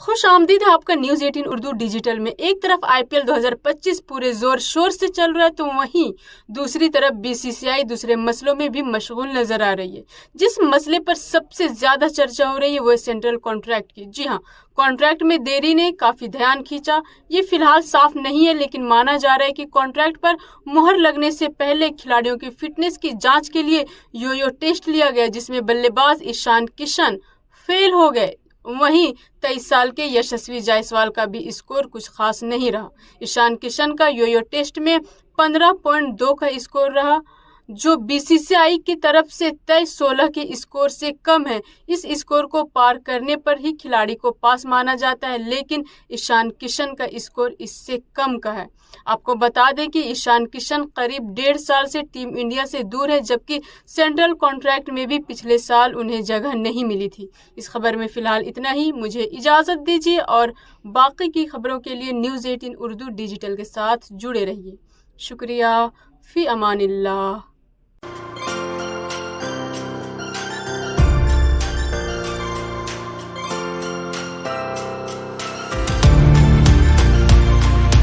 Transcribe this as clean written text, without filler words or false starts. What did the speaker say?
खुश आमदीद है आपका न्यूज 18 उर्दू डिजिटल में। एक तरफ आईपीएल 2025 पूरे जोर शोर से चल रहा है तो वहीं दूसरी तरफ बीसीसीआई दूसरे मसलों में भी मशगूल नजर आ रही है। जिस मसले पर सबसे ज्यादा चर्चा हो रही है वो है सेंट्रल कॉन्ट्रैक्ट की। जी हाँ, कॉन्ट्रैक्ट में देरी ने काफी ध्यान खींचा। ये फिलहाल साफ नहीं है, लेकिन माना जा रहा है कि कॉन्ट्रैक्ट पर मुहर लगने से पहले खिलाड़ियों की फिटनेस की जांच के लिए योयो टेस्ट लिया गया, जिसमें बल्लेबाज ईशान किशन फेल हो गए। वहीं 23 साल के यशस्वी जायसवाल का भी स्कोर कुछ खास नहीं रहा। ईशान किशन का योयो टेस्ट में 15.2 का स्कोर रहा, जो बीसीसीआई की तरफ से तय 16 के स्कोर से कम है। इस स्कोर को पार करने पर ही खिलाड़ी को पास माना जाता है, लेकिन ईशान किशन का स्कोर इससे कम का है। आपको बता दें कि ईशान किशन करीब 1.5 साल से टीम इंडिया से दूर है, जबकि सेंट्रल कॉन्ट्रैक्ट में भी पिछले साल उन्हें जगह नहीं मिली थी। इस खबर में फिलहाल इतना ही। मुझे इजाजत दीजिए और बाकी की खबरों के लिए न्यूज़ 18 उर्दू डिजिटल के साथ जुड़े रहिए। शुक्रिया। फी अमानिल्लाह।